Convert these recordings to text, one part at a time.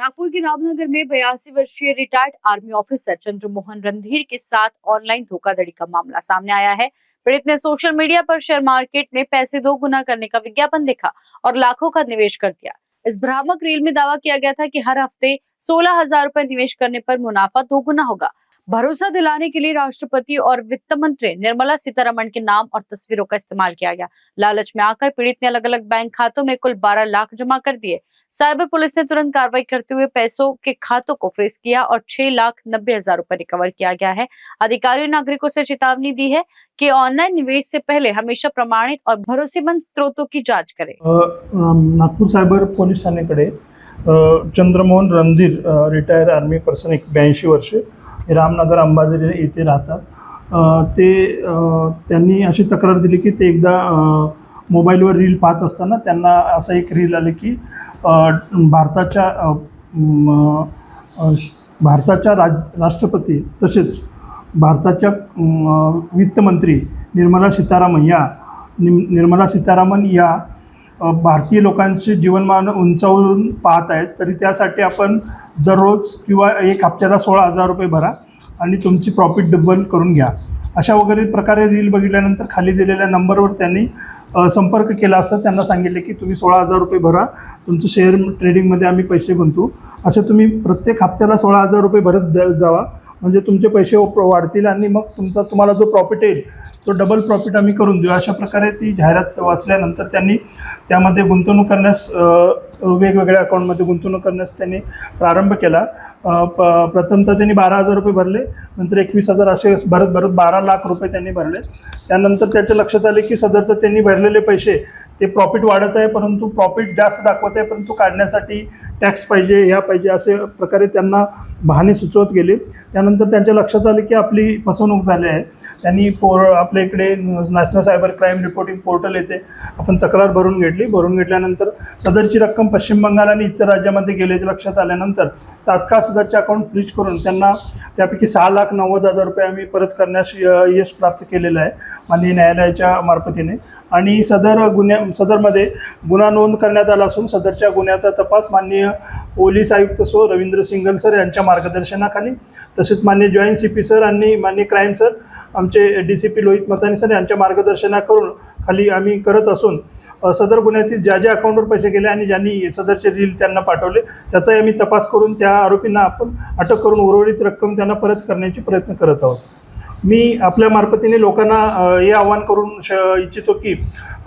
नागपुर के रामनगर में 82 वर्षीय retired army officer Chandramohan Randhir के साथ ऑनलाइन धोखाधड़ी का मामला सामने आया है। पीड़ित ने सोशल मीडिया पर शेयर मार्केट में पैसे 2 गुना करने का विज्ञापन देखा और लाखों का निवेश कर दिया। इस भ्रामक रील में दावा किया गया था कि हर हफ्ते 16,000 रुपए निवेश करने पर मुनाफा 2 गुना होगा। भरोसा दिलाने के लिए राष्ट्रपति और वित्त मंत्री निर्मला सीतारमण के नाम और तस्वीरों का इस्तेमाल किया गया। लालच में आकर पीड़ित ने अलग अलग बैंक खातों में कुल 12 लाख जमा कर दिए। साइबर पुलिस ने तुरंत कार्रवाई करते हुए पैसों के खातों को फ्रीज किया और 6,90,000 रुपए रिकवर किया गया है। अधिकारियों ने नागरिकों से चेतावनी दी है कि ऑनलाइन निवेश से पहले हमेशा प्रमाणित और भरोसेमंद स्रोतों की जांच करें। नागपूर सायबर पोलीस ठाण्याकडे Chandramohan Randhir retire army person 82 वर्षे रामनगर अंबाझरी येथे राहतात। त्यांनी अशी तक्रार दिली की ते एकदा मोबाईलवर रील पाहत असताना त्यांना असं एक रील आले की भारताच्या राष्ट्रपती तसेच भारताच्या वित्तमंत्री निर्मला सीतारामन या भारतीय लोकांचे जीवनमान उंचावून पाहत आहेत। तरी त्यासाठी आपण दररोज किंवा एक हप्त्याला 16,000 रुपये भरा आणि तुमची प्रॉफिट डबल करून घ्या, अशा वगैरे प्रकारे रील बघितल्यानंतर खाली दिलेल्या नंबरवर त्यांनी संपर्क केला असता त्यांना सांगितले की तुम्ही 16,000 रुपये भरा, तुमचं शेअर ट्रेडिंगमध्ये आम्ही पैसे गुंतवू, असे तुम्ही प्रत्येक हप्त्याला 16,000 रुपये भरत जावा, म्हणजे तुमचे पैसे वाढतील आणि मग तुम्हाला जो प्रॉफिट येईल तो डबल प्रॉफिट आम्ही करून देऊ। अशा प्रकारे ती जाहिरात वाचल्यानंतर त्यांनी त्यामध्ये गुंतवणूक करण्यास वेगवेगळ्या अकाउंटमध्ये गुंतवणूक करण्यास त्यांनी प्रारंभ केला। प्रथमतः त्यांनी 12,000 रुपये भरले, नंतर 21,000 असे भरत 12 लाख रुपये त्यांनी भरले। त्यानंतर त्याच्या लक्षात आले की सदरचं त्यांनी भरलेले पैसे ते प्रॉफिट वाढत आहे, परंतु प्रॉफिट जास्त दाखवत आहे, परंतु काढण्यासाठी टॅक्स पाहिजे, ह्या पाहिजे, असे प्रकारे त्यांना बहाणे सुचवत गेले। त्यानंतर त्यांच्या लक्षात आले की आपली फसवणूक झाली आहे। त्यांनी आपल्या इकडे national cyber crime reporting portal येथे आपण तक्रार भरून घेतल्यानंतर सदरची रक्कम पश्चिम बंगाल आणि इतर राज्यामध्ये गेल्याचे लक्षात आल्यानंतर तात्काळ सदरचे अकाउंट फ्रीज करून त्यांना त्यापैकी 6,90,000 रुपये आम्ही परत करण्यास यश प्राप्त केलेलं आहे माननीय न्यायालयाच्या मार्फतीने। आणि सदरमध्ये गुन्हा नोंद करण्यात आला असून सदरच्या गुन्ह्याचा तपास माननीय पोलीस आयुक्त रवींद्र सिंगल सर यांच्या मार्गदर्शनाखाली तसेच माननीय जॉईंट CP सर आणि माननीय क्राईम सर आमचे DCP लोहित मतानी सर यांच्या मार्गदर्शनाखाली खाली आम्ही करत असून सदर गुन्ह्यातील ज्या अकाउंटवर पैसे गेले आणि ज्यांनी सदरचे रील त्यांना पाठवले त्याचाही आम्ही तपास करून त्या आरोपींना आपण अटक करून उर्वरित रक्कम त्यांना परत करण्याचे प्रयत्न करत आहोत। मी आपल्या मार्फतीने लोकांना हे आवाहन करून इच्छितो की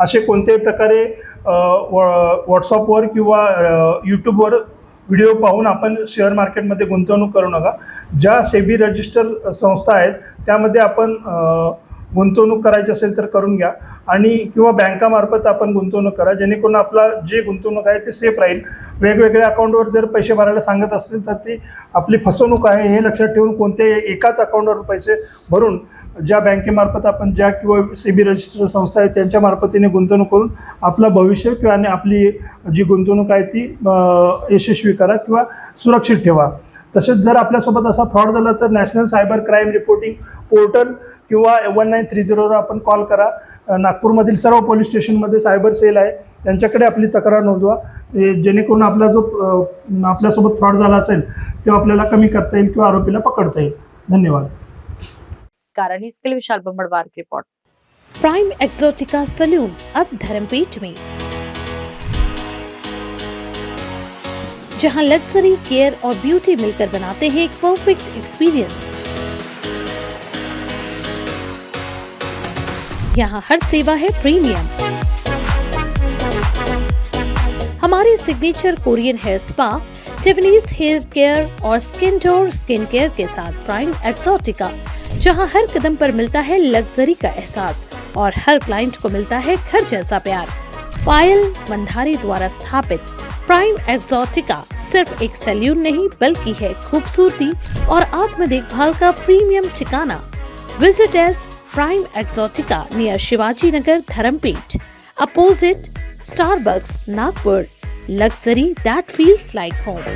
असे कोणत्याही प्रकारे व्हॉट्सअपवर किंवा यूट्यूबवर व्हिडिओ पाहून आपण शेअर मार्केटमध्ये गुंतवणूक करू नका। ज्या सेबी रजिस्टर संस्था आहेत त्यामध्ये आपण गुंतवणूक करायची असेल तर करून घ्या आणि किंवा बँकामार्फत आपण गुंतवणूक करा, जेणेकरून आपला जे गुंतवणूक आहे ते सेफ राहील। वेगवेगळ्या अकाउंटवर जर पैसे भरायला सांगत असतील तर ती आपली फसवणूक आहे हे लक्षात ठेवून कोणत्याही एकाच अकाउंटवर पैसे भरून ज्या बँकेमार्फत आपण ज्या किंवा सेबी रजिस्टर संस्था आहेत त्यांच्या मार्फतीने गुंतवणूक करून आपलं भविष्य किंवा आणि आपली जी गुंतवणूक आहे ती यशस्वी करा किंवा सुरक्षित ठेवा। तसेच जर आपल्यासोबत असा फ्रॉड झाला तर national cyber crime reporting portal किंवा 1930वर आपण कॉल करा। नागपूरमधील सर्व पोलीस स्टेशनमध्ये सायबर सेल आहे, त्यांच्याकडे आपली तक्रार नोंदवा, जेणेकरून आपला जो आपल्यासोबत फ्रॉड झाला असेल तो आपल्याला कमी करता येईल किंवा आरोपीला पकडता येईल। धन्यवाद। कारण इसके लिए विशाल बम्बड़वार की रिपोर्ट। प्राइम एक्सोटिका सैलून अब धर्मपेट में, जहां लग्जरी, केयर और ब्यूटी मिलकर बनाते हैं एक परफेक्ट एक्सपीरियंस। यहाँ हर सेवा है प्रीमियम। हमारे signature Korean hair spa, Tiffany's hair care और स्किन केयर के साथ प्राइम एक्सोटिका, जहां हर कदम पर मिलता है लग्जरी का एहसास और हर क्लाइंट को मिलता है घर जैसा प्यार। पायल मंधारी द्वारा स्थापित प्राइम एक्सोटिका सिर्फ एक सैलून नहीं बल्कि है खूबसूरती और आत्म देखभाल का प्रीमियम ठिकाना। Visit S prime Exotica near Shivaji Nagar, Dharampeth, opposite Starbucks, Nagpur. Luxury that feels like home।